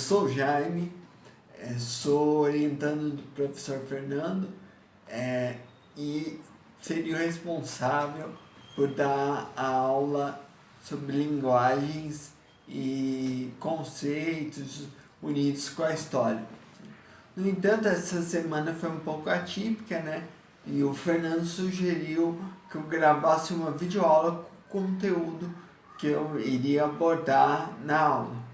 sou o Jaime, sou orientando do professor Fernando e seria o responsável por dar a aula sobre linguagens e conceitos unidos com a história. No entanto, essa semana foi um pouco atípica, né? E o Fernando sugeriu que eu gravasse uma videoaula com conteúdo que eu iria abordar na aula.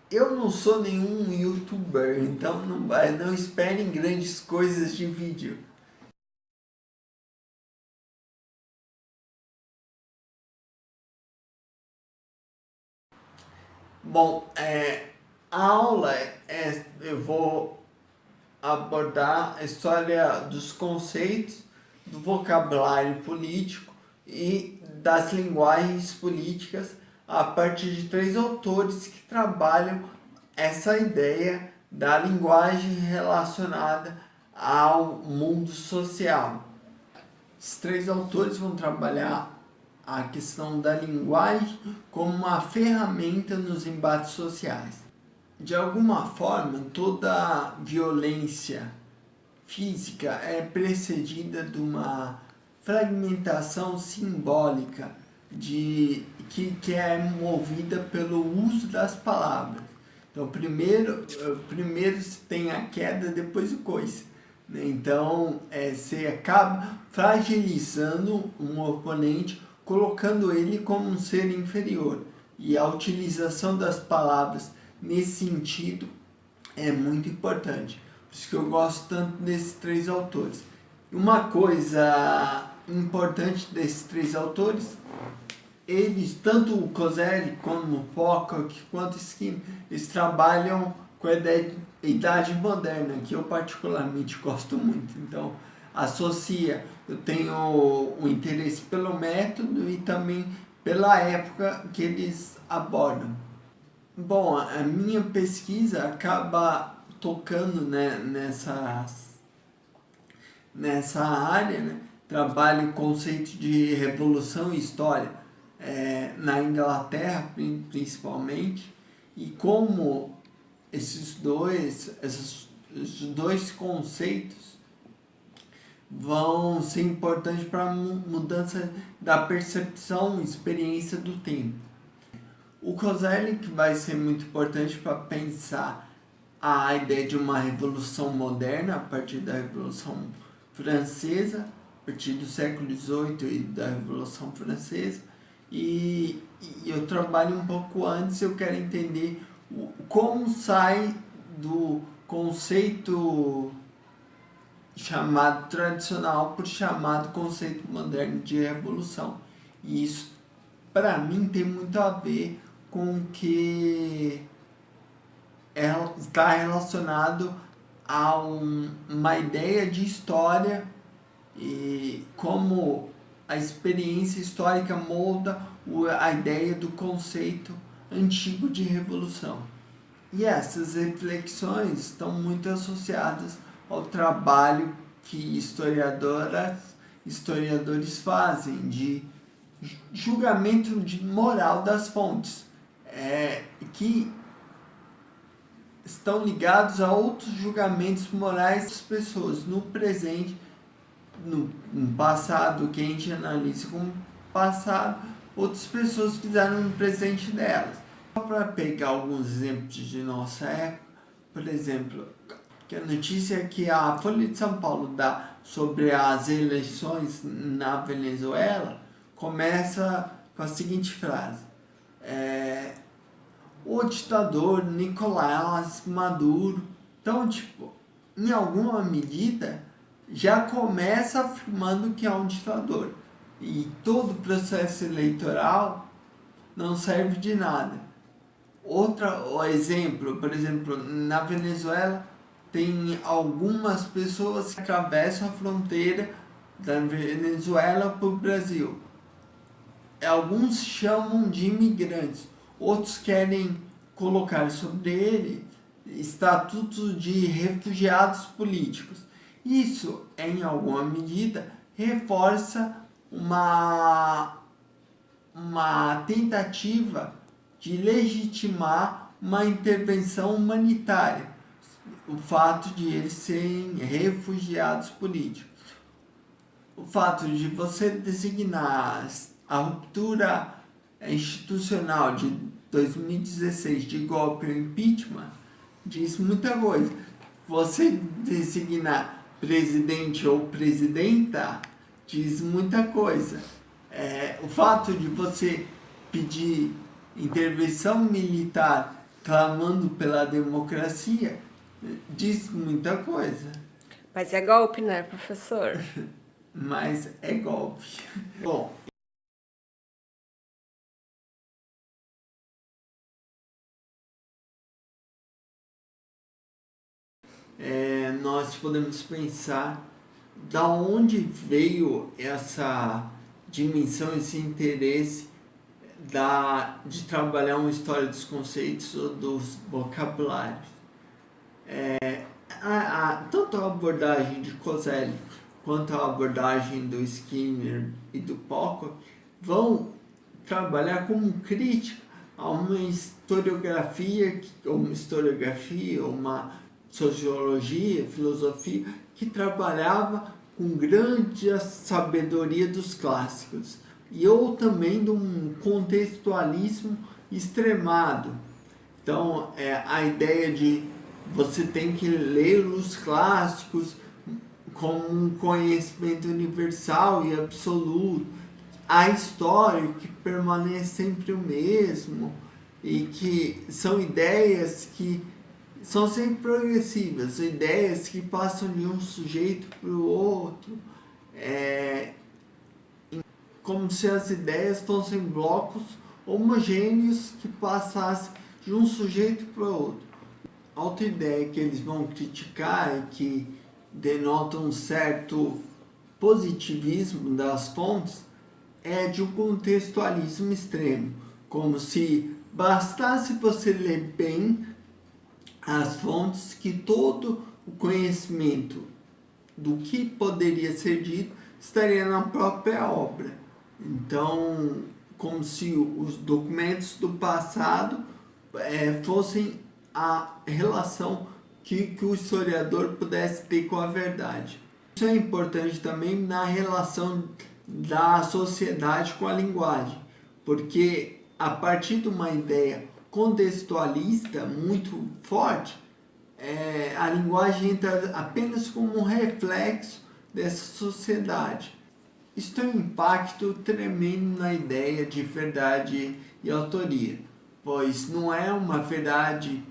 Eu não sou nenhum youtuber, então não esperem grandes coisas de vídeo. Bom, a aula eu vou abordar a história dos conceitos, do vocabulário político e das linguagens políticas a partir de 3 autores que trabalham essa ideia da linguagem relacionada ao mundo social. Esses 3 autores vão trabalhar a questão da linguagem como uma ferramenta nos embates sociais. De alguma forma, toda violência física é precedida de uma fragmentação simbólica que é movida pelo uso das palavras. Então, primeiro se tem a queda, depois o coice. Então, você acaba fragilizando um oponente, colocando ele como um ser inferior. E a utilização das palavras nesse sentido é muito importante. Por isso que eu gosto tanto desses 3 autores. Uma coisa importante desses 3 autores, eles, tanto o Coselli como o Pocock, quanto o Skinner, eles trabalham com a idade moderna, que eu particularmente gosto muito. Então, eu tenho um interesse pelo método e também pela época que eles abordam. Bom, a minha pesquisa acaba tocando, né, nessa área, né? Trabalho o conceito de revolução e história na Inglaterra, principalmente, e como esses dois conceitos vão ser importantes para a mudança da percepção e experiência do tempo. O Coselli, que vai ser muito importante para pensar a ideia de uma revolução moderna a partir da Revolução Francesa, a partir do século XVIII e da Revolução Francesa. E eu trabalho um pouco antes, eu quero entender como sai do conceito chamado tradicional para o chamado conceito moderno de revolução. E isso, para mim, tem muito a ver com que está relacionado a uma ideia de história e como a experiência histórica molda a ideia do conceito antigo de revolução. E essas reflexões estão muito associadas ao trabalho que historiadores fazem de julgamento de moral das fontes, que estão ligados a outros julgamentos morais das pessoas no presente, no passado, que a gente analisa como passado, outras pessoas fizeram no presente delas. Só para pegar alguns exemplos de nossa época, por exemplo, que a notícia que a Folha de São Paulo dá sobre as eleições na Venezuela começa com a seguinte frase: o ditador Nicolás Maduro. Então, em alguma medida, já começa afirmando que é um ditador. E todo o processo eleitoral não serve de nada. Outro exemplo, por exemplo, na Venezuela, tem algumas pessoas que atravessam a fronteira da Venezuela para o Brasil. Alguns chamam de imigrantes, outros querem colocar sobre ele estatuto de refugiados políticos. Isso, em alguma medida, reforça uma tentativa de legitimar uma intervenção humanitária, o fato de eles serem refugiados políticos. O fato de você designar a ruptura institucional de 2016 de golpe ou impeachment diz muita coisa. Você designar presidente ou presidenta diz muita coisa. O fato de você pedir intervenção militar clamando pela democracia diz muita coisa. Mas é golpe, né, professor? Mas é golpe. Bom, nós podemos pensar da onde veio essa dimensão, esse interesse de trabalhar uma história dos conceitos ou dos vocabulários. Tanto a abordagem de Koselleck quanto a abordagem do Skinner e do Pocock vão trabalhar como crítica a uma historiografia, uma sociologia, filosofia, que trabalhava com grande sabedoria dos clássicos, ou também de um contextualismo extremado. Então, a ideia de você tem que ler os clássicos como um conhecimento universal e absoluto, a história que permanece sempre o mesmo, e que são ideias que são sempre progressivas, ideias que passam de um sujeito para o outro, como se as ideias fossem blocos homogêneos que passassem de um sujeito para o outro. A outra ideia que eles vão criticar e que denota um certo positivismo das fontes é de um contextualismo extremo, como se bastasse você ler bem as fontes que todo o conhecimento do que poderia ser dito estaria na própria obra. Então, como se os documentos do passado fossem a relação que o historiador pudesse ter com a verdade. Isso é importante também na relação da sociedade com a linguagem, porque a partir de uma ideia contextualista muito forte, a linguagem entra apenas como um reflexo dessa sociedade. Isso tem um impacto tremendo na ideia de verdade e autoria, pois não é uma verdade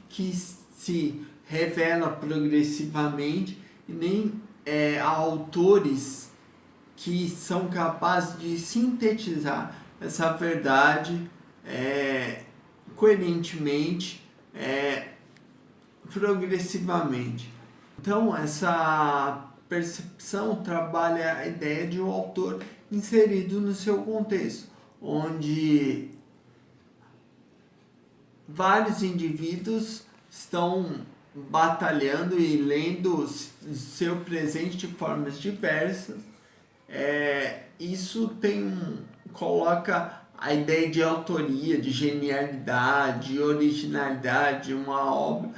que se revela progressivamente e nem há autores que são capazes de sintetizar essa verdade coerentemente, progressivamente. Então, essa percepção trabalha a ideia de um autor inserido no seu contexto, onde vários indivíduos estão batalhando e lendo seu presente de formas diversas. Isso coloca a ideia de autoria, de genialidade, de originalidade de uma obra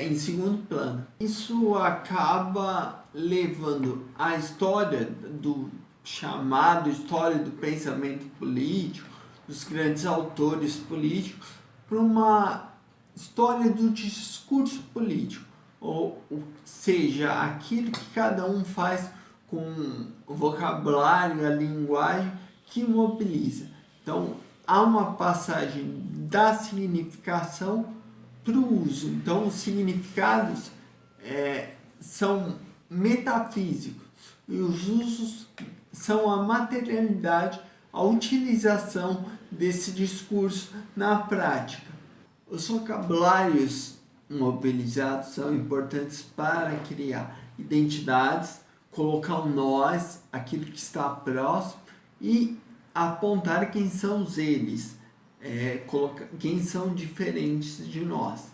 em segundo plano. Isso acaba levando a história do chamado história do pensamento político, dos grandes autores políticos, para uma história do discurso político, ou seja, aquilo que cada um faz com o vocabulário, a linguagem que mobiliza. Então, há uma passagem da significação para o uso. Então, os significados são metafísicos e os usos são a materialidade, a utilização desse discurso na prática. Os vocabulários mobilizados são importantes para criar identidades, colocar um nós, aquilo que está próximo, e apontar quem são os eles, quem são diferentes de nós.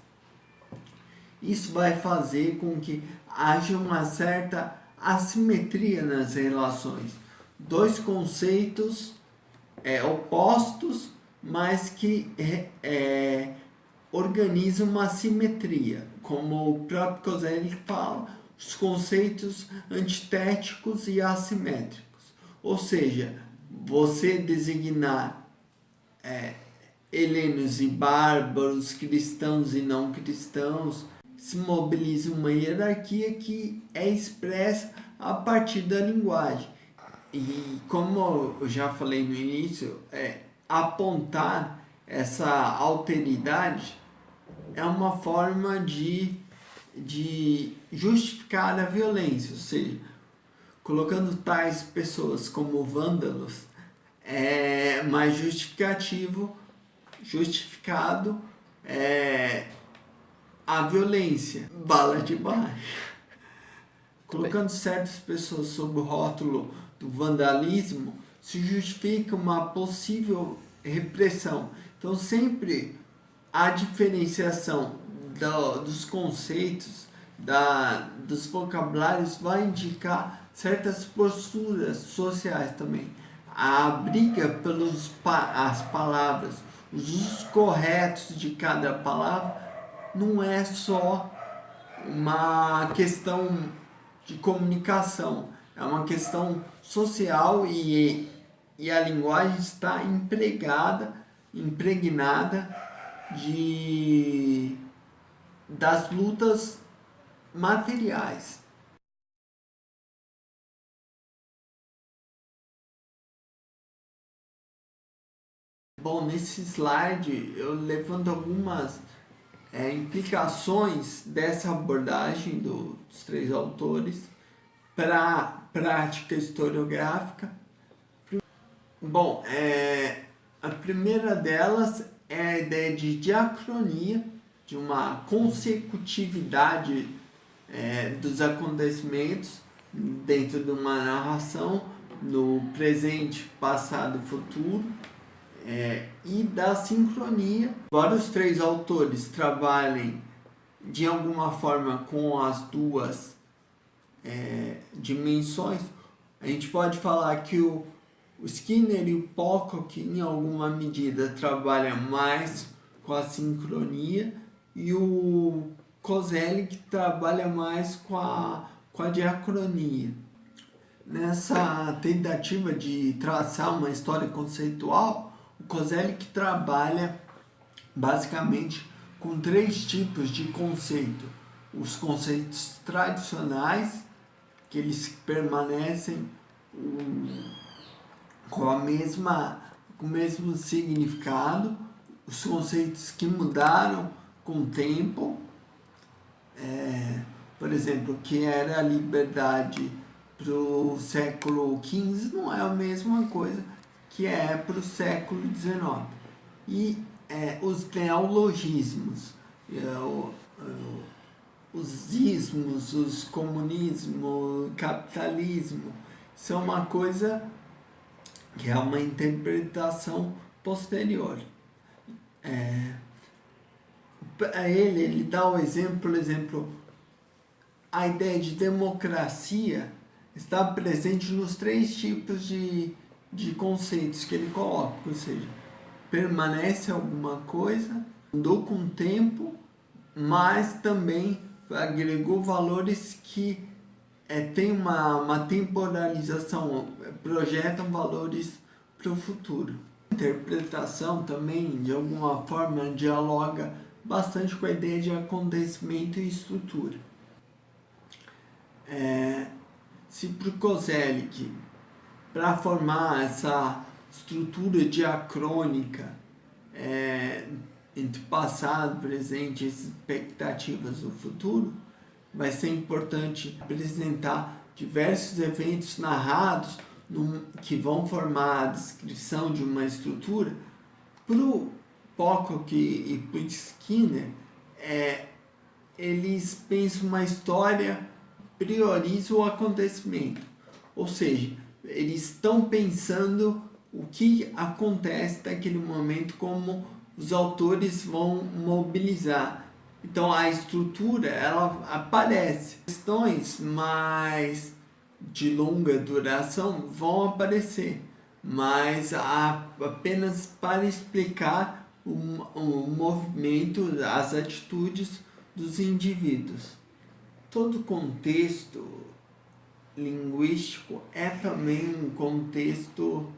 Isso vai fazer com que haja uma certa assimetria nas relações. Dois conceitos opostos, mas que organiza uma simetria, como o próprio Koselleck fala, os conceitos antitéticos e assimétricos. Ou seja, você designar helenos e bárbaros, cristãos e não cristãos, se mobiliza uma hierarquia que é expressa a partir da linguagem. E como eu já falei no início, apontar essa alteridade é uma forma de justificar a violência, ou seja, colocando tais pessoas como vândalos é mais justificado a violência, bala de baixo. Colocando certas pessoas sob o rótulo do vandalismo, se justifica uma possível repressão. Então sempre a diferenciação dos conceitos, dos vocabulários vai indicar certas posturas sociais também. A briga pelas palavras, os usos corretos de cada palavra, não é só uma questão de comunicação, é uma questão social e a linguagem está impregnada das lutas materiais. Bom, nesse slide eu levanto algumas implicações dessa abordagem dos três autores para a prática historiográfica. Bom, a primeira delas é a ideia de diacronia, de uma consecutividade dos acontecimentos dentro de uma narração no presente, passado e futuro. E da sincronia. Embora os três autores trabalhem de alguma forma com as duas dimensões, a gente pode falar que o Skinner e o Pocock em alguma medida trabalham mais com a sincronia e o Koselleck trabalha mais com a diacronia. Nessa tentativa de traçar uma história conceitual, o Koselleck trabalha basicamente com três tipos de conceito. Os conceitos tradicionais, que eles permanecem com o mesmo significado, os conceitos que mudaram com o tempo, por exemplo, que era a liberdade para o século XV não é a mesma coisa que é para o século XIX. E os neologismos, os ismos, os comunismo, capitalismo, são uma coisa que é uma interpretação posterior. Ele dá o exemplo, por exemplo, a ideia de democracia está presente nos três tipos de conceitos que ele coloca, ou seja, permanece alguma coisa, mudou com o tempo, mas também agregou valores que tem uma temporalização, projetam valores para o futuro. A interpretação também, de alguma forma, dialoga bastante com a ideia de acontecimento e estrutura. Se para o Koselleck, para formar essa estrutura diacrônica entre passado, presente e expectativas do futuro, vai ser importante apresentar diversos eventos narrados que vão formar a descrição de uma estrutura. Para o Pocock e para o Skinner, eles pensam uma história, priorizam o acontecimento, ou seja, eles estão pensando o que acontece naquele momento, como os autores vão mobilizar. Então a estrutura, ela aparece. Questões mais de longa duração vão aparecer, mas apenas para explicar o movimento, as atitudes dos indivíduos. Todo contexto linguístico é também um contexto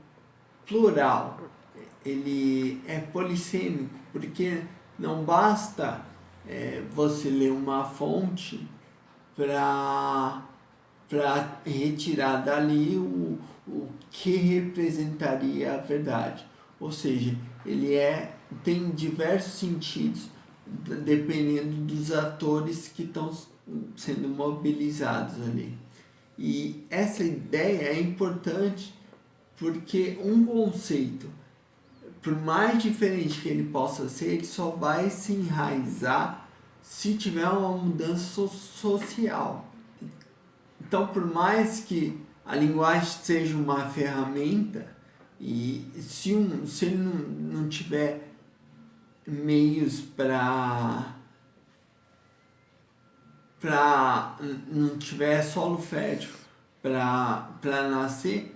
plural. Ele é polissêmico, porque não basta você ler uma fonte para retirar dali o que representaria a verdade. Ou seja, ele tem diversos sentidos dependendo dos atores que estão sendo mobilizados ali. E essa ideia é importante porque um conceito, por mais diferente que ele possa ser, ele só vai se enraizar se tiver uma mudança social. Então, por mais que a linguagem seja uma ferramenta, e se ele não tiver meios não tiver solo fértil para nascer,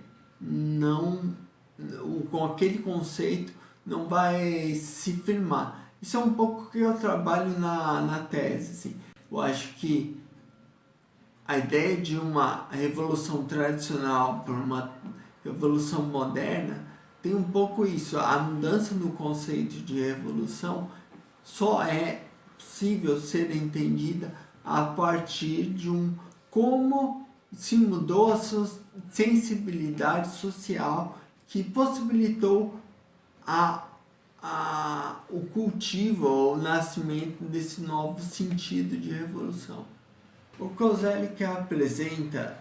com aquele conceito não vai se firmar. Isso é um pouco que eu trabalho na tese. Assim. Eu acho que a ideia de uma revolução tradicional por uma revolução moderna tem um pouco isso. A mudança no conceito de revolução só é possível ser entendida a partir de como se mudou a sua sensibilidade social que possibilitou o cultivo ou o nascimento desse novo sentido de revolução. O Koselleck apresenta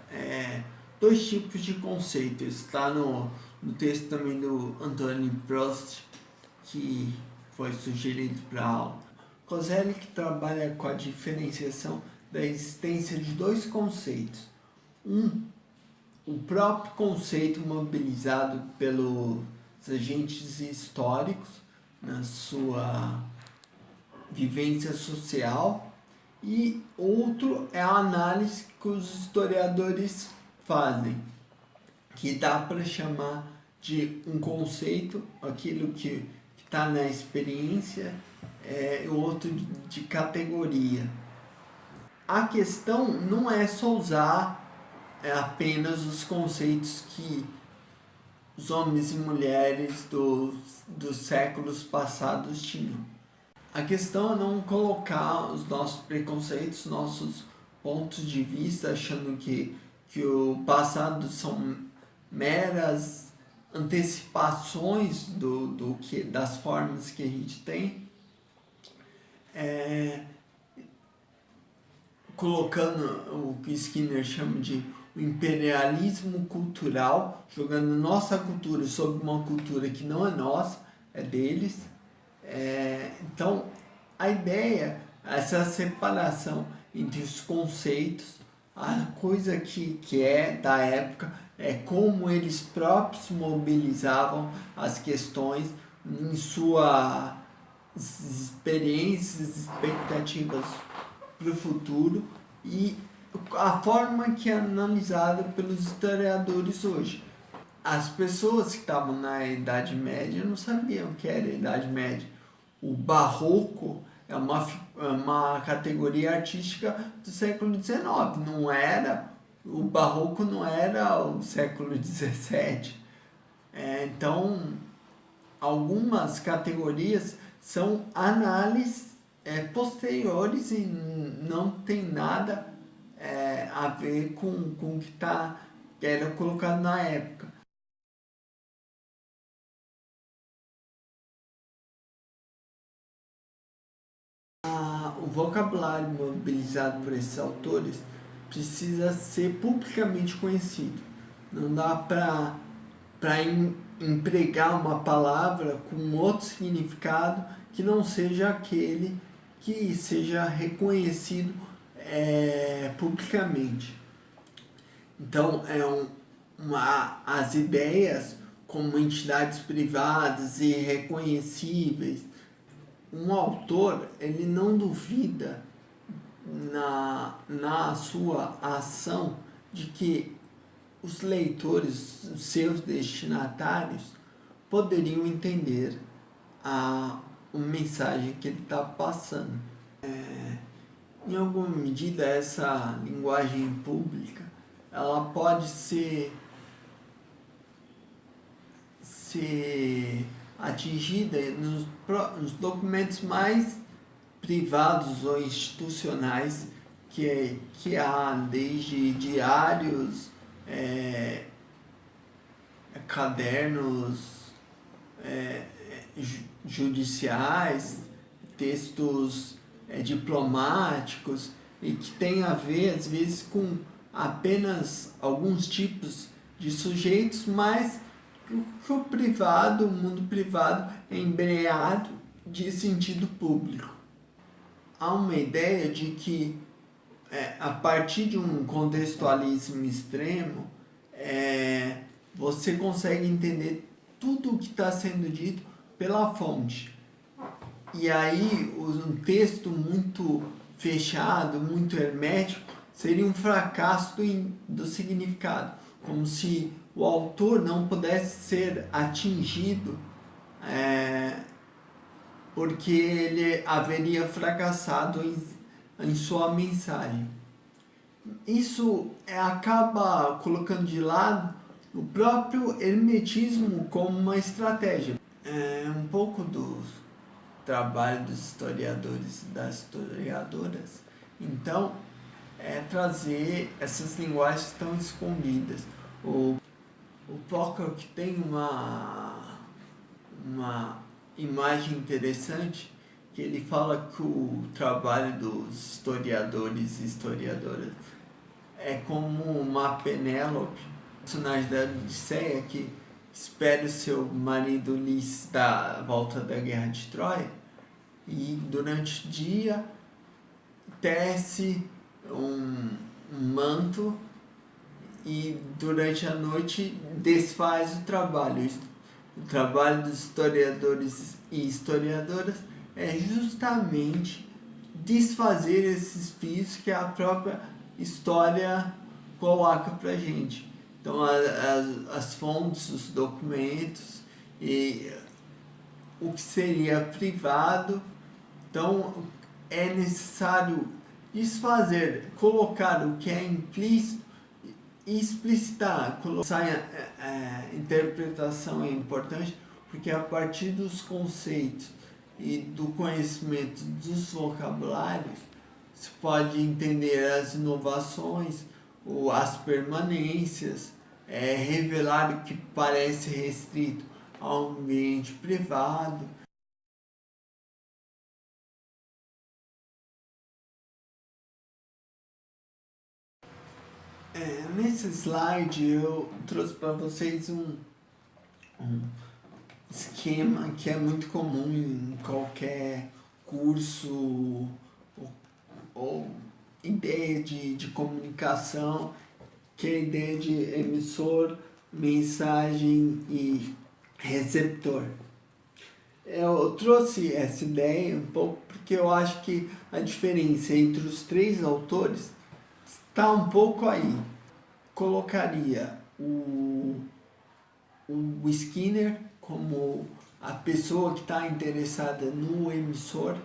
dois tipos de conceitos. Está no texto também do Antonin Prost, que foi sugerido para a aula. Koselleck trabalha com a diferenciação da existência de dois conceitos. O próprio conceito mobilizado pelos agentes históricos na sua vivência social, e outro é a análise que os historiadores fazem, que dá para chamar de um conceito, aquilo que está na experiência, o outro de categoria. A questão não é só usar apenas os conceitos que os homens e mulheres dos séculos passados tinham. A questão é não colocar os nossos preconceitos, nossos pontos de vista, achando que o passado são meras antecipações das formas que a gente tem, colocando o que Skinner chama de o imperialismo cultural, jogando nossa cultura sobre uma cultura que não é nossa, é deles. Então, a ideia, essa separação entre os conceitos, a coisa que é da época, é como eles próprios mobilizavam as questões em suas experiências, expectativas para o futuro, e a forma que é analisada pelos historiadores hoje. As pessoas que estavam na Idade Média não sabiam o que era a Idade Média. O barroco é uma categoria artística do século XIX. O barroco não era o século XVII. Então, algumas categorias são análises posteriores e não tem nada a ver com o que era colocado na época. O vocabulário mobilizado por esses autores precisa ser publicamente conhecido. Não dá para empregar uma palavra com outro significado que não seja aquele que seja reconhecido publicamente. Então, as ideias como entidades privadas e reconhecíveis. Um autor, ele não duvida na sua ação de que os leitores, os seus destinatários, poderiam entender a mensagem que ele está passando. Em alguma medida, essa linguagem pública, ela pode ser atingida nos documentos mais privados ou institucionais que há, desde diários, cadernos judiciais, textos diplomáticos, e que tem a ver, às vezes, com apenas alguns tipos de sujeitos, mas que o privado, o mundo privado, é embrenhado de sentido público. Há uma ideia de que, a partir de um contextualismo extremo, você consegue entender tudo o que está sendo dito pela fonte. E aí, um texto muito fechado, muito hermético, seria um fracasso do significado, como se o autor não pudesse ser atingido porque ele haveria fracassado em sua mensagem. Isso acaba colocando de lado o próprio hermetismo como uma estratégia. Um pouco do trabalho dos historiadores e das historiadoras, então, trazer essas linguagens que estão escondidas. O Pocock tem uma imagem interessante, que ele fala que o trabalho dos historiadores e historiadoras é como uma Penélope, personagem da Odisseia, que espera o seu marido Ulisses da volta da guerra de Troia, e durante o dia tece um manto e durante a noite desfaz o trabalho. O trabalho dos historiadores e historiadoras é justamente desfazer esses fios que a própria história coloca pra gente. Então, as fontes, os documentos e o que seria privado. Então, é necessário desfazer, colocar o que é implícito e explicitar. A interpretação é importante, porque a partir dos conceitos e do conhecimento dos vocabulários, se pode entender as inovações ou as permanências, revelar o que parece restrito ao ambiente privado. Nesse slide eu trouxe para vocês um esquema que é muito comum em qualquer curso ou ideia de comunicação, que é a ideia de emissor, mensagem e receptor. Eu trouxe essa ideia um pouco porque eu acho que a diferença entre os três autores está um pouco aí. Colocaria o Skinner como a pessoa que está interessada no emissor,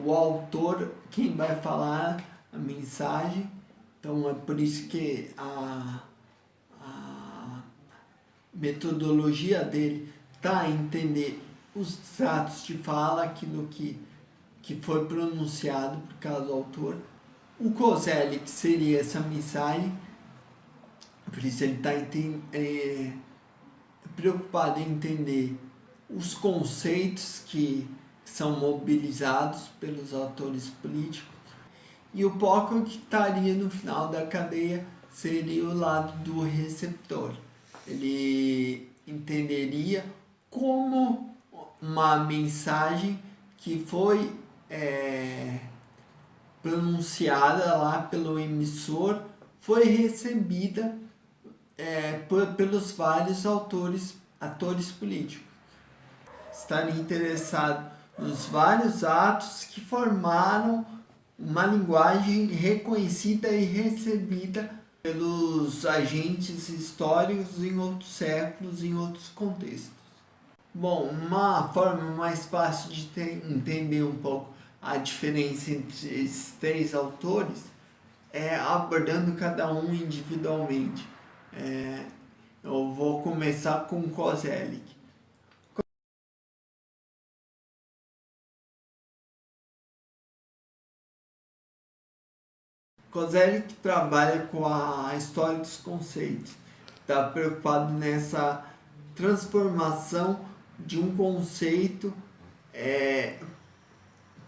o autor, quem vai falar a mensagem. Então é por isso que a metodologia dele está a entender os atos de fala, aquilo que foi pronunciado por cada autor. O Koselleck, que seria essa mensagem, por isso ele está preocupado em entender os conceitos que são mobilizados pelos atores políticos. E o Pocock, que estaria no final da cadeia, seria o lado do receptor. Ele entenderia como uma mensagem que foi pronunciada lá pelo emissor foi recebida pelos vários atores políticos. Estaria interessado nos vários atos que formaram uma linguagem reconhecida e recebida pelos agentes históricos em outros séculos, em outros contextos. Bom, uma forma mais fácil de entender um pouco a diferença entre esses três autores é abordando cada um individualmente. Eu vou começar com Koselleck. Koselleck trabalha com a história dos conceitos, está preocupado nessa transformação de um conceito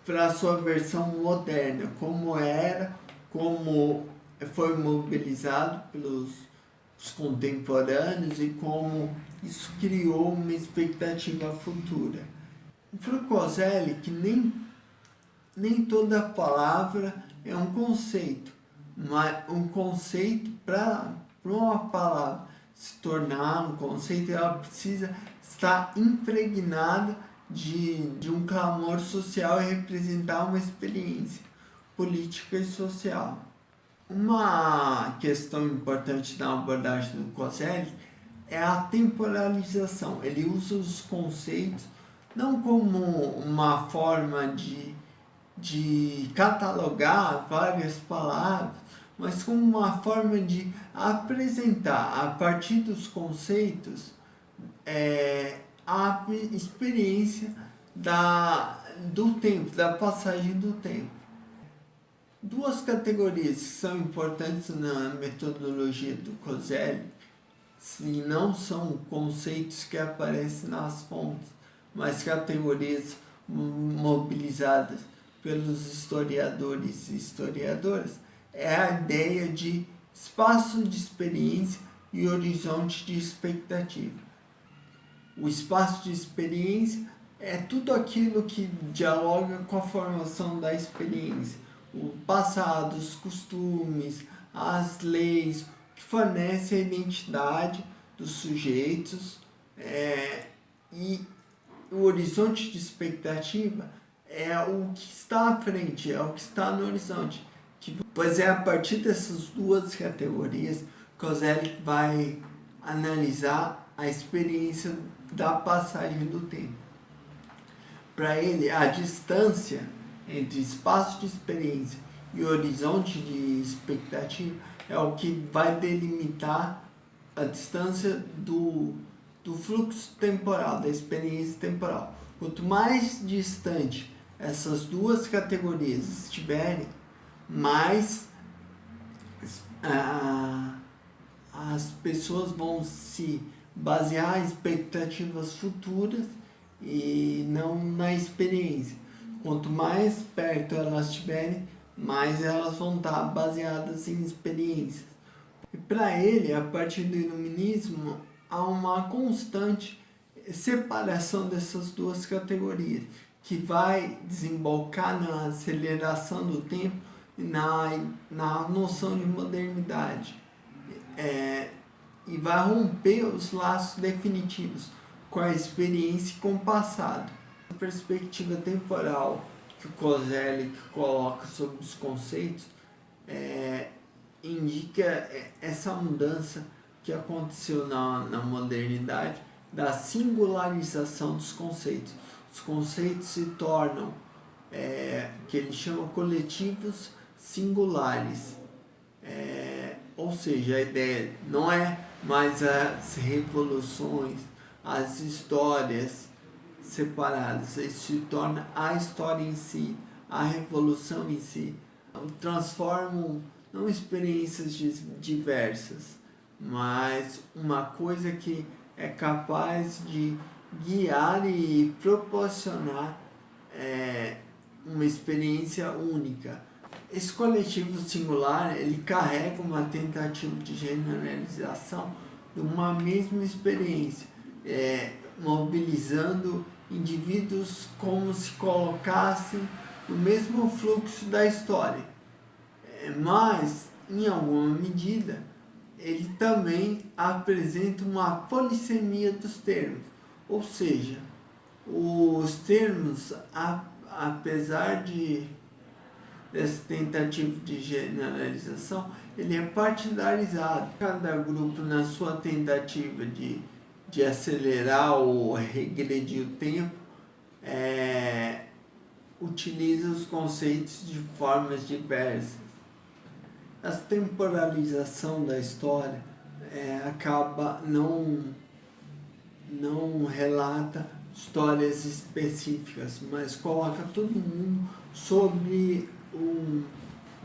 para a sua versão moderna, como era, como foi mobilizado pelos contemporâneos e como isso criou uma expectativa futura. Para o Koselleck, nem toda palavra é um conceito, mas um conceito para uma palavra se tornar um conceito, ela precisa estar impregnada de um clamor social e representar uma experiência política e social. Uma questão importante na abordagem do Koselleck é a temporalização. Ele usa os conceitos não como uma forma de catalogar várias palavras, mas como uma forma de apresentar, a partir dos conceitos, a experiência do tempo, da passagem do tempo. Duas categorias que são importantes na metodologia do Koselleck, se não são conceitos que aparecem nas fontes, mas categorias mobilizadas pelos historiadores e historiadoras, é a ideia de espaço de experiência e horizonte de expectativa. O espaço de experiência é tudo aquilo que dialoga com a formação da experiência, o passado, os costumes, as leis, que fornece a identidade dos sujeitos, e o horizonte de expectativa é o que está à frente, é o que está no horizonte. Pois é a partir dessas duas categorias que Koselleck vai analisar a experiência da passagem do tempo. Para ele, a distância entre espaço de experiência e horizonte de expectativa é o que vai delimitar a distância do fluxo temporal, da experiência temporal. Quanto mais distante essas duas categorias estiverem, mais as pessoas vão se basear em expectativas futuras e não na experiência. Quanto mais perto elas estiverem, mais elas vão estar baseadas em experiências. E para ele, a partir do iluminismo, há uma constante separação dessas duas categorias, que vai desembocar na aceleração do tempo e na noção de modernidade. E vai romper os laços definitivos com a experiência e com o passado. A perspectiva temporal que o Koselleck coloca sobre os conceitos indica essa mudança que aconteceu na modernidade, da singularização dos conceitos. Os conceitos se tornam, que ele chama coletivos singulares. Ou seja, a ideia não é mais as revoluções, as histórias separadas, isso se torna a história em si, a revolução em si. Transformam não experiências diversas, mas uma coisa que é capaz de guiar e proporcionar uma experiência única. Esse coletivo singular, ele carrega uma tentativa de generalização de uma mesma experiência, mobilizando indivíduos como se colocassem no mesmo fluxo da história. Mas, em alguma medida, ele também apresenta uma polissemia dos termos, ou seja, os termos, apesar dessa tentativa de generalização, ele é partidarizado. Cada grupo, na sua tentativa de acelerar ou regredir o tempo, utiliza os conceitos de formas diversas. A temporalização da história acaba não relata histórias específicas, mas coloca todo mundo sobre um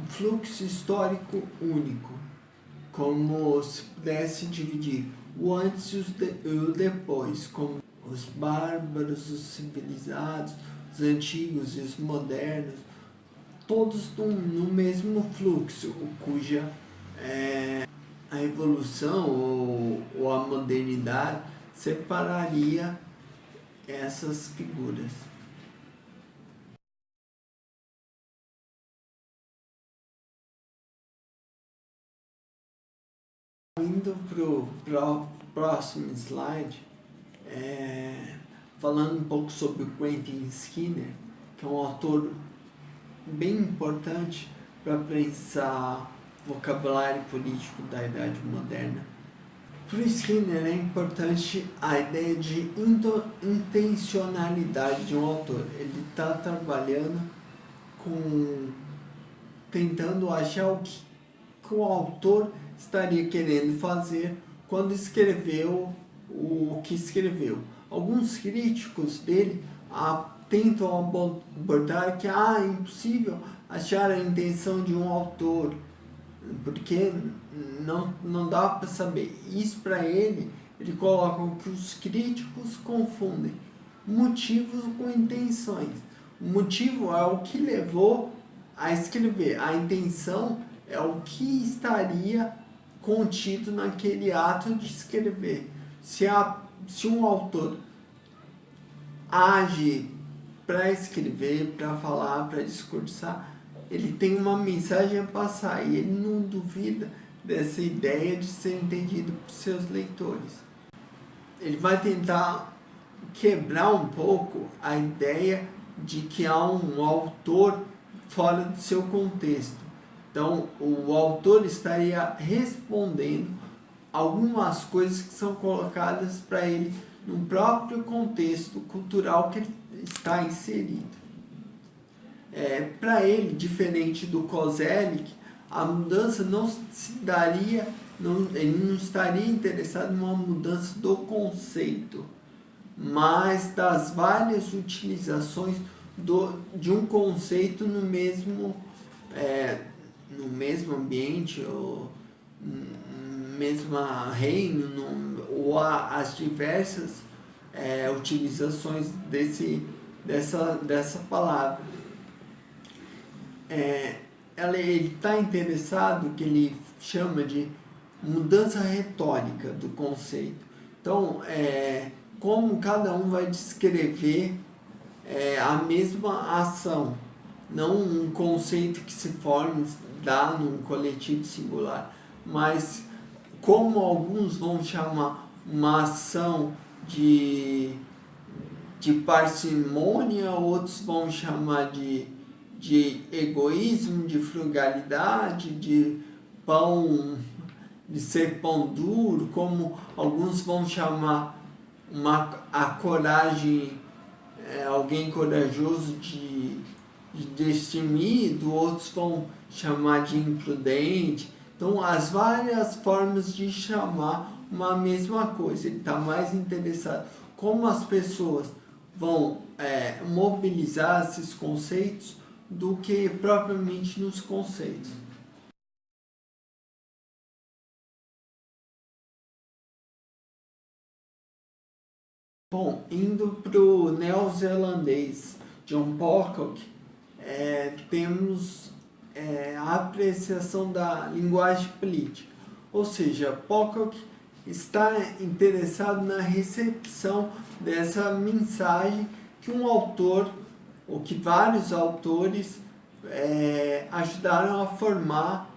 fluxo histórico único, como se pudesse dividir o antes e o depois, como os bárbaros, os civilizados, os antigos e os modernos, todos no mesmo fluxo, cuja a evolução ou a modernidade separaria essas figuras. Indo para o próximo slide, falando um pouco sobre o Quentin Skinner, que é um autor bem importante para pensar vocabulário político da Idade Moderna. Para o Skinner é importante a ideia de intencionalidade de um autor. Ele está trabalhando tentando achar o que o autor estaria querendo fazer quando escreveu o que escreveu. Alguns críticos dele tentam abordar que é impossível achar a intenção de um autor, porque não dá para saber. Isso, para ele coloca que os críticos confundem motivos com intenções. O motivo é o que levou a escrever, a intenção é o que estaria contido naquele ato de escrever. Se um autor age para escrever, para falar, para discursar, ele tem uma mensagem a passar e ele não duvida dessa ideia de ser entendido por seus leitores. Ele vai tentar quebrar um pouco a ideia de que há um autor fora do seu contexto. Então, o autor estaria respondendo algumas coisas que são colocadas para ele no próprio contexto cultural que ele está inserido. Para ele, diferente do Koselleck, a mudança não se daria, ele não estaria interessado em uma mudança do conceito, mas das várias utilizações de um conceito no mesmo ambiente, ou no mesmo reino, ou as diversas utilizações dessa palavra. Ele está interessado, que ele chama de mudança retórica do conceito. Então, como cada um vai descrever a mesma ação, não um conceito que se forma, dá num coletivo singular, mas como alguns vão chamar uma ação de parcimônia, outros vão chamar de egoísmo, de frugalidade, de ser pão duro, como alguns vão chamar a coragem, alguém corajoso de destemido, outros vão chamar de imprudente. Então, as várias formas de chamar uma mesma coisa. Ele está mais interessado como as pessoas vão mobilizar esses conceitos do que propriamente nos conceitos. Bom, indo para o neozelandês John Pocock, temos a apreciação da linguagem política. Ou seja, Pocock está interessado na recepção dessa mensagem que um autor, ou que vários autores ajudaram a formar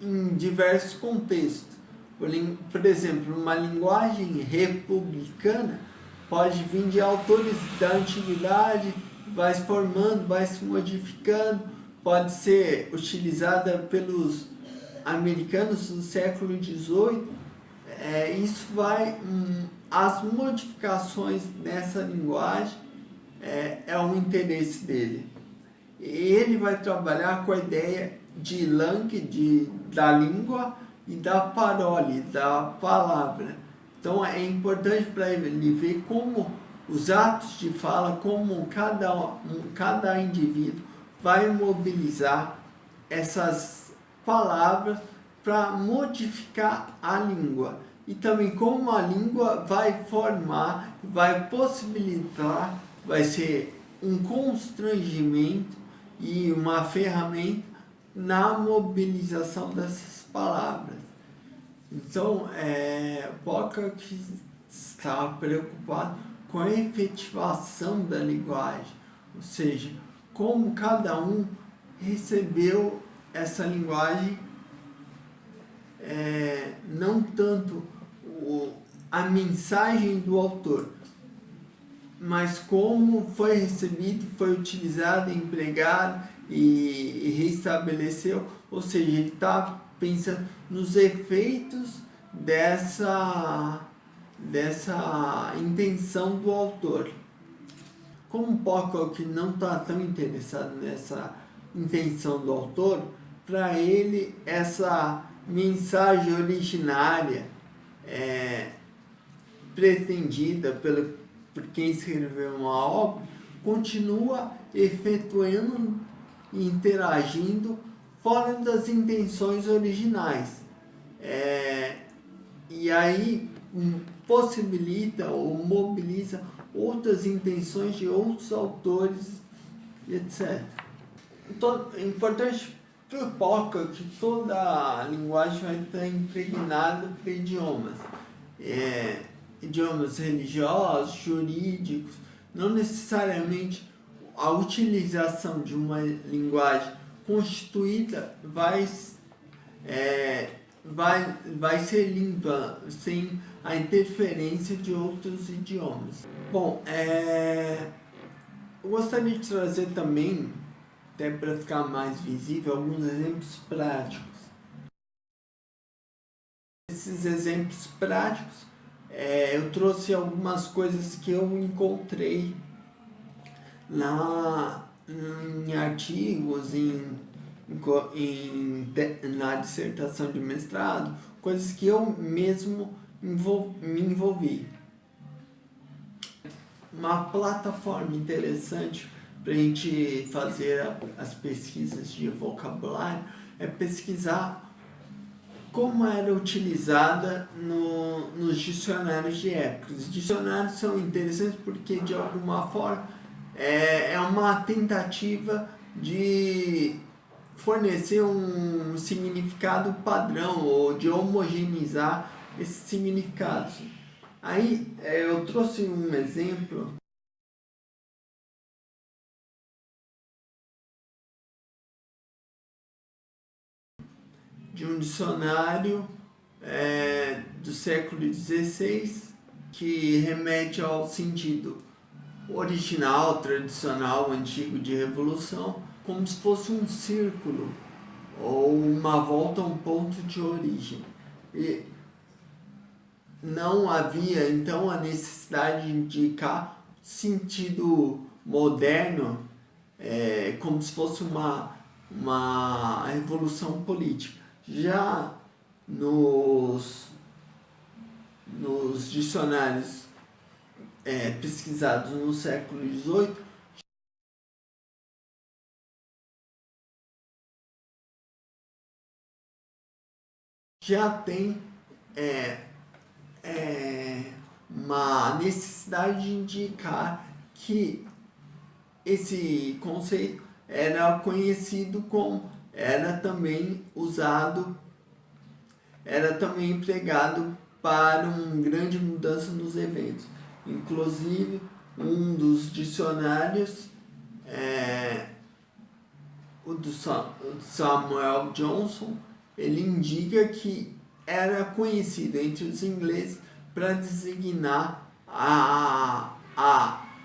em diversos contextos. Por exemplo, uma linguagem republicana pode vir de autores da antiguidade, vai se formando, vai se modificando pode ser utilizada pelos americanos do século XVIII. Isso vai, as modificações nessa linguagem é o interesse dele. Ele vai trabalhar com a ideia de langue, da língua, e da parole, da palavra. Então é importante para ele ver como os atos de fala, como cada indivíduo vai mobilizar essas palavras para modificar a língua. E também como a língua vai formar, vai possibilitar, vai ser um constrangimento e uma ferramenta na mobilização dessas palavras. Então, Pocock está preocupado com a efetivação da linguagem, ou seja, como cada um recebeu essa linguagem, não tanto a mensagem do autor, mas como foi recebido, foi utilizado, empregado e restabeleceu, ou seja, ele está pensando nos efeitos dessa intenção do autor. Como Pocock não está tão interessado nessa intenção do autor, para ele essa mensagem originária pretendida por quem escreveu uma obra continua efetuando e interagindo fora das intenções originais. E aí possibilita ou mobiliza outras intenções de outros autores, etc. Então, é importante para o Pocock que toda a linguagem vai estar impregnada por idiomas. Idiomas religiosos, jurídicos, não necessariamente a utilização de uma linguagem constituída vai ser limpa, sem a interferência de outros idiomas. Bom, eu gostaria de trazer também, até para ficar mais visível, alguns exemplos práticos. Esses exemplos práticos, eu trouxe algumas coisas que eu encontrei em artigos, na dissertação de mestrado, coisas que eu mesmo me envolvi. Uma plataforma interessante para a gente fazer as pesquisas de vocabulário é pesquisar como era utilizada nos dicionários de época. Os dicionários são interessantes porque, de alguma forma, é uma tentativa de fornecer um significado padrão ou de homogeneizar esses significados. Aí eu trouxe um exemplo de um dicionário do século XVI que remete ao sentido original, tradicional, antigo de revolução, como se fosse um círculo ou uma volta a um ponto de origem. E não havia então a necessidade de indicar sentido moderno, como se fosse uma revolução política. Já nos dicionários pesquisados no século XVIII, já tem uma necessidade de indicar que esse conceito era conhecido como, era também usado, era também empregado para uma grande mudança nos eventos. Inclusive, um dos dicionários, o do Samuel Johnson, ele indica que era conhecido entre os ingleses para designar a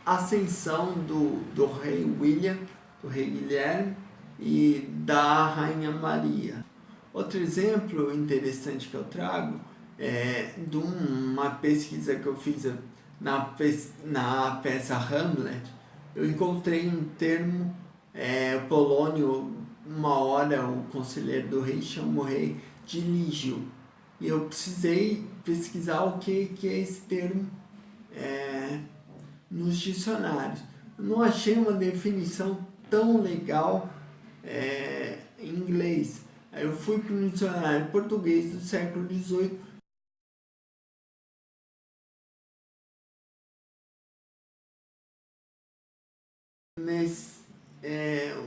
ascensão do rei William, do rei Guilherme, e da Rainha Maria. Outro exemplo interessante que eu trago é de uma pesquisa que eu fiz na peça Hamlet. Eu encontrei um termo polônio. Uma hora o conselheiro do rei chamou o rei de Lígio. E eu precisei pesquisar o que é esse termo nos dicionários. Eu não achei uma definição tão legal em inglês. Aí eu fui para o dicionário português do século XVIII.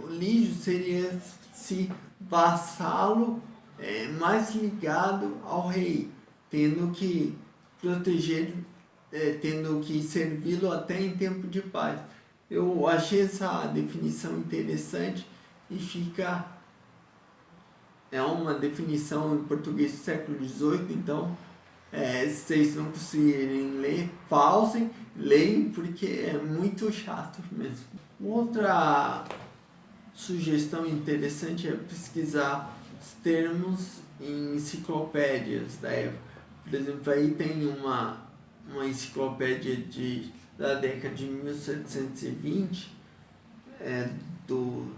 O Lígio seria esse vassalo mais ligado ao rei, tendo que proteger, tendo que servi-lo até em tempo de paz. Eu achei essa definição interessante e é uma definição em português do século XVIII, então se vocês não conseguirem ler, pausem, leiam, porque é muito chato mesmo. Outra sugestão interessante é pesquisar os termos em enciclopédias da época. Por exemplo, aí tem uma enciclopédia da década de 1720, do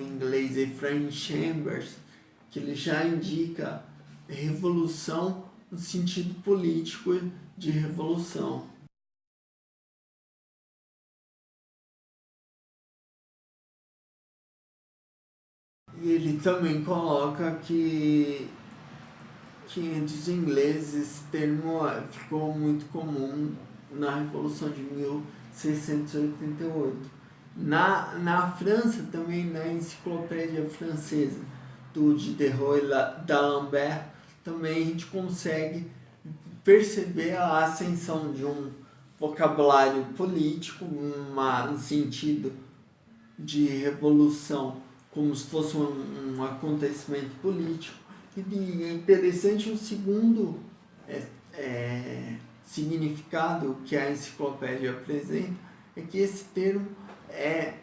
inglês Ephraim Chambers, que ele já indica revolução no sentido político de revolução. E ele também coloca que entre os ingleses esse termo ficou muito comum na Revolução de 1688. Na França também, na enciclopédia francesa do Diderot e d'Alembert, também a gente consegue perceber a ascensão de um vocabulário político, no sentido de revolução, como se fosse um acontecimento político. E é interessante o segundo significado que a enciclopédia apresenta, é que esse termo é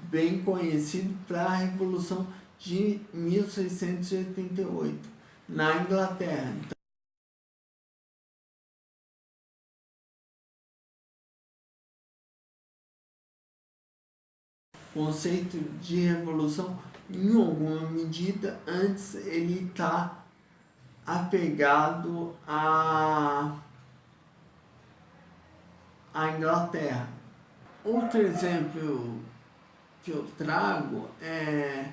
bem conhecido para a Revolução de 1688, na Inglaterra. O conceito de revolução, em alguma medida, antes ele está apegado à Inglaterra. Outro exemplo que eu trago é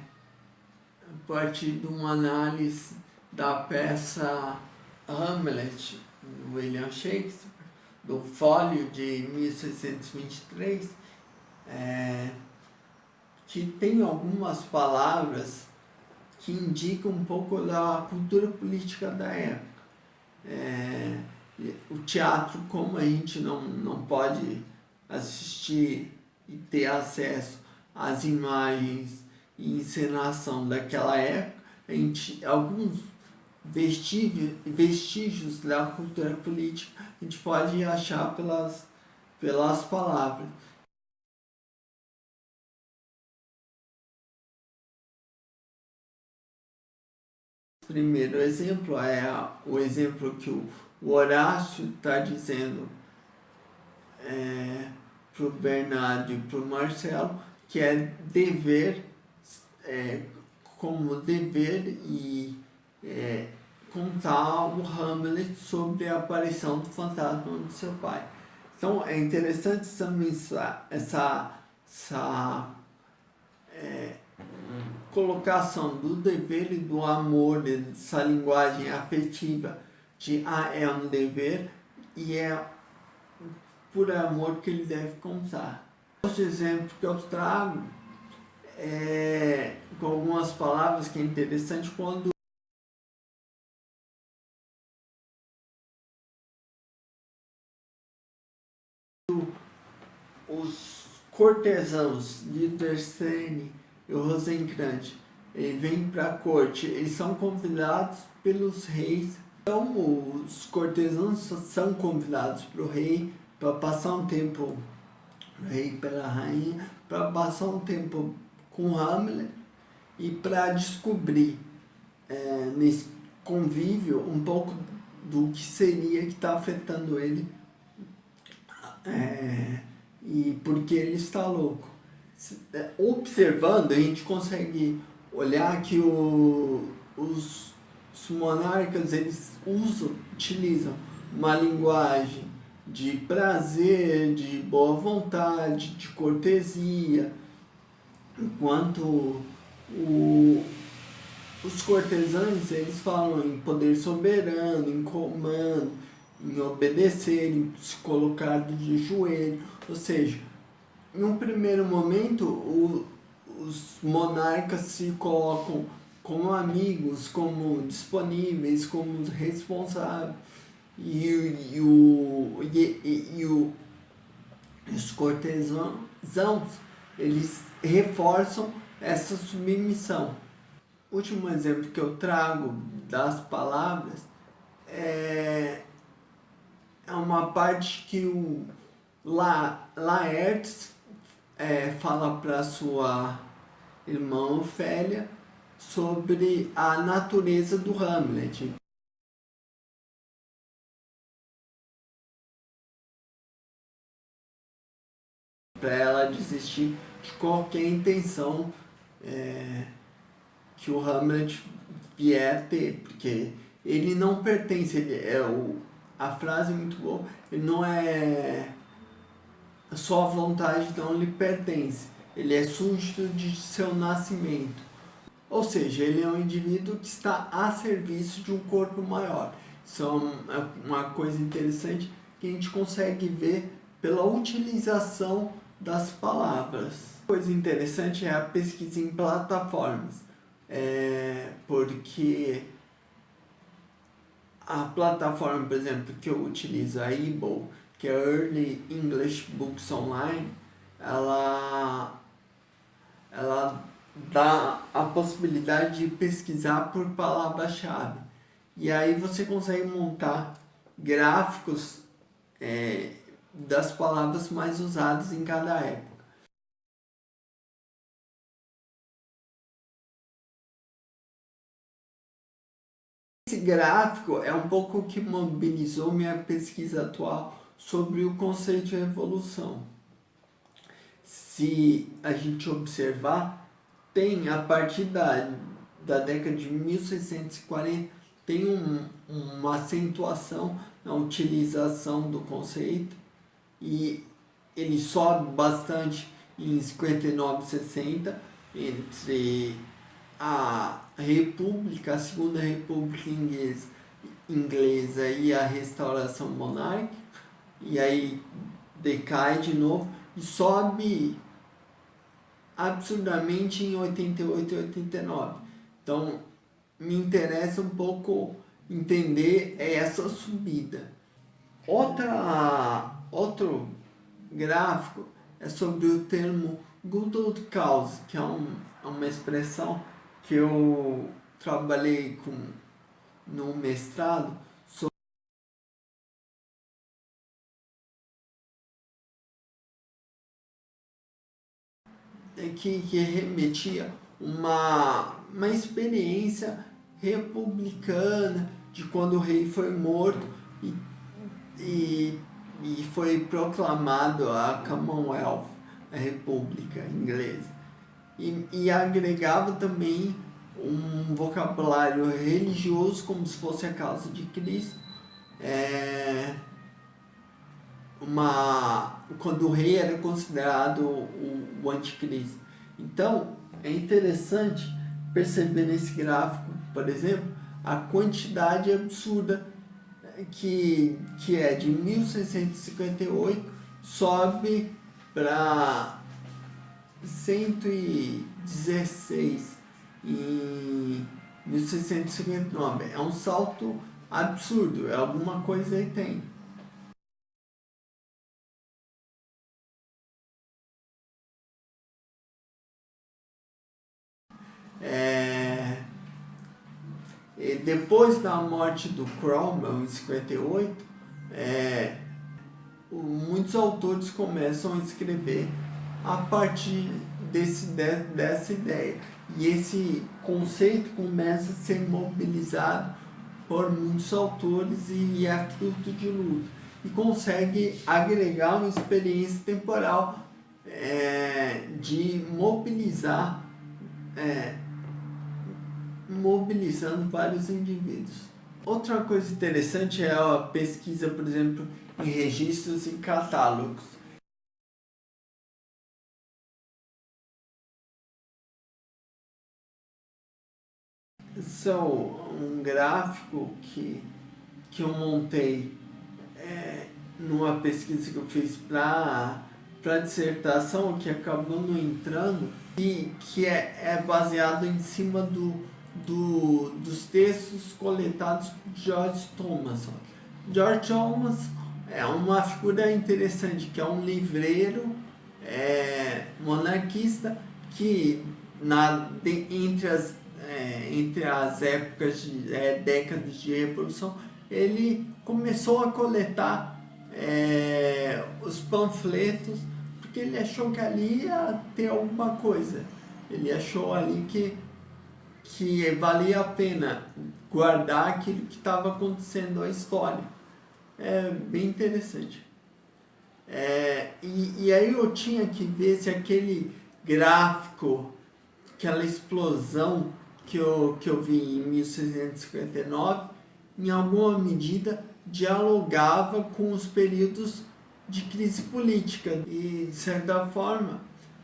a partir de uma análise da peça Hamlet, do William Shakespeare, do Fólio de 1623, que tem algumas palavras que indicam um pouco da cultura política da época. O teatro, como a gente não pode assistir e ter acesso às imagens e encenação daquela época, alguns vestígios da cultura política a gente pode achar pelas palavras. O primeiro exemplo é o exemplo que o Horácio está dizendo para o Bernardo e para o Marcelo, que é dever, como dever e contar o Hamlet sobre a aparição do fantasma do seu pai. Então é interessante também essa colocação do dever e do amor, essa linguagem afetiva de é um dever e é por amor que ele deve contar. Outro exemplo que eu trago com algumas palavras que é interessante, quando os cortesãos de Tersane e o Rosencrantz vêm para a corte, eles são convidados pelos reis. Então os cortesãos são convidados para o rei para passar um tempo, o rei pela rainha, para passar um tempo com Hamlet e para descobrir nesse convívio um pouco do que seria que está afetando ele e porque ele está louco. Observando, a gente consegue olhar que os monarcas eles utilizam uma linguagem de prazer, de boa vontade, de cortesia, enquanto os cortesãos eles falam em poder soberano, em comando, em obedecer, em se colocar de joelho, ou seja, em um primeiro momento os monarcas se colocam como amigos, como disponíveis, como responsáveis, os cortesãos eles reforçam essa submissão. O último exemplo que eu trago das palavras é uma parte que o Laertes fala para sua irmã Ofélia sobre a natureza do Hamlet. Para ela desistir de qualquer intenção que o Hamlet vier a ter, porque ele não pertence, a frase é muito boa, ele não é sua vontade não lhe pertence, ele é súdito de seu nascimento. Ou seja, ele é um indivíduo que está a serviço de um corpo maior. Isso é uma coisa interessante que a gente consegue ver pela utilização das palavras. Coisa interessante é a pesquisa em plataformas, porque a plataforma, por exemplo, que eu utilizo, a eBook, que é Early English Books Online, ela dá a possibilidade de pesquisar por palavra-chave. E aí você consegue montar gráficos das palavras mais usadas em cada época. Esse gráfico é um pouco o que mobilizou minha pesquisa atual sobre o conceito de evolução. Se a gente observar, tem a partir da década de 1640, tem uma acentuação na utilização do conceito e ele sobe bastante em 59 e 60, entre a República, a Segunda República Inglesa e a Restauração Monárquica, e aí decai de novo e sobe absurdamente em 88 e 89. Então, me interessa um pouco entender essa subida. Outro gráfico é sobre o termo good old cause, que é uma expressão que eu trabalhei no mestrado, que remetia uma experiência republicana de quando o rei foi morto e foi proclamado a Commonwealth, a República Inglesa. E agregava também um vocabulário religioso, como se fosse a causa de Cristo, quando o rei era considerado o anticristo. Então, é interessante perceber nesse gráfico, por exemplo, a quantidade absurda que é de 1658, sobe para 116 em 1659. É um salto absurdo, alguma coisa aí tem. E depois da morte do Cromwell em 58, muitos autores começam a escrever a partir dessa ideia. E esse conceito começa a ser mobilizado por muitos autores e é fruto de luta. E consegue agregar uma experiência temporal de mobilizar, mobilizando vários indivíduos. Outra coisa interessante é a pesquisa, por exemplo, em registros e catálogos. São um gráfico que eu montei numa pesquisa que eu fiz para dissertação, que acabou não entrando, e que é baseado em cima dos textos coletados por George Thomason. George Thomason é uma figura interessante, que é um livreiro monarquista que entre as épocas décadas de revolução, ele começou a coletar os panfletos, porque ele achou que ali ia ter alguma coisa. Ele achou ali que valia a pena guardar aquilo que estava acontecendo na história. É bem interessante. E aí eu tinha que ver se aquele gráfico, aquela explosão que eu vi em 1659, em alguma medida dialogava com os períodos de crise política. E, de certa forma,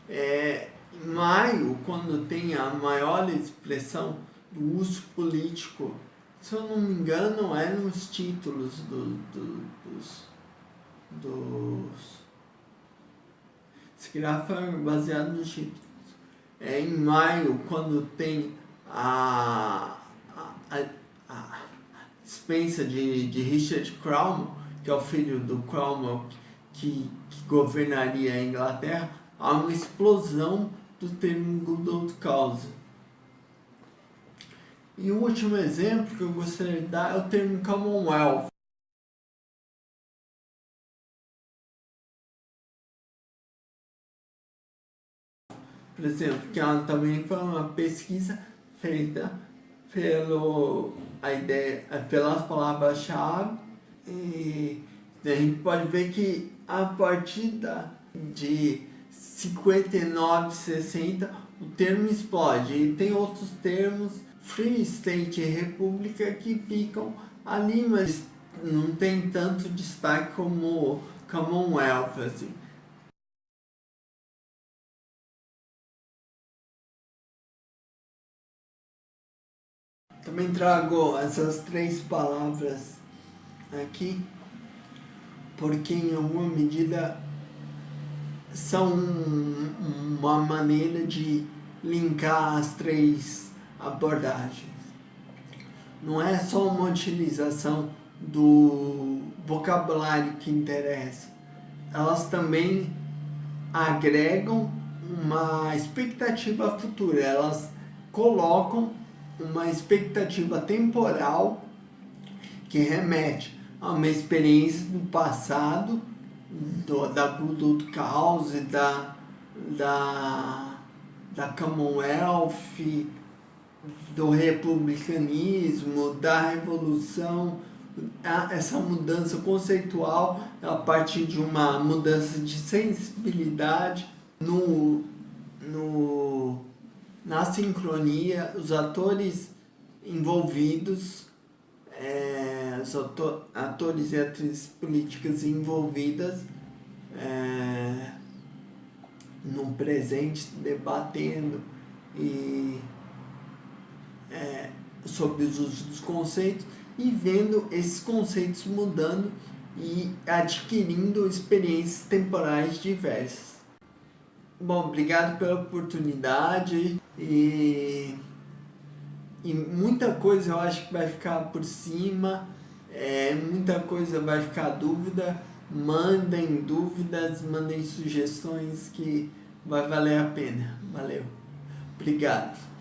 em maio, quando tem a maior expressão do uso político, se eu não me engano, é nos títulos esse gráfico é baseado nos títulos. Em maio, quando tem a dispensa de Richard Cromwell, que é o filho do Cromwell que governaria a Inglaterra, há uma explosão do termo Good Cause. E o último exemplo que eu gostaria de dar é o termo Commonwealth. Por exemplo, que também foi uma pesquisa feita pelas palavras-chave, e a gente pode ver que a partir de 59, 60, o termo explode. E tem outros termos, Free State e República, que ficam ali, mas não tem tanto destaque como Commonwealth, assim. Também trago essas 3 palavras aqui, porque em alguma medida são uma maneira de linkar as 3 abordagens. Não é só uma utilização do vocabulário que interessa, elas também agregam uma expectativa futura, elas colocam uma expectativa temporal que remete a uma experiência do passado, da Good Cause, da Commonwealth, do republicanismo, da revolução. Essa mudança conceitual a partir de uma mudança de sensibilidade na sincronia, os atores envolvidos, os atores e atrizes políticas envolvidas no presente, debatendo sobre os usos dos conceitos e vendo esses conceitos mudando e adquirindo experiências temporais diversas. Bom, obrigado pela oportunidade e muita coisa eu acho que vai ficar por cima, muita coisa vai ficar dúvida. Mandem dúvidas, mandem sugestões que vai valer a pena. Valeu. Obrigado.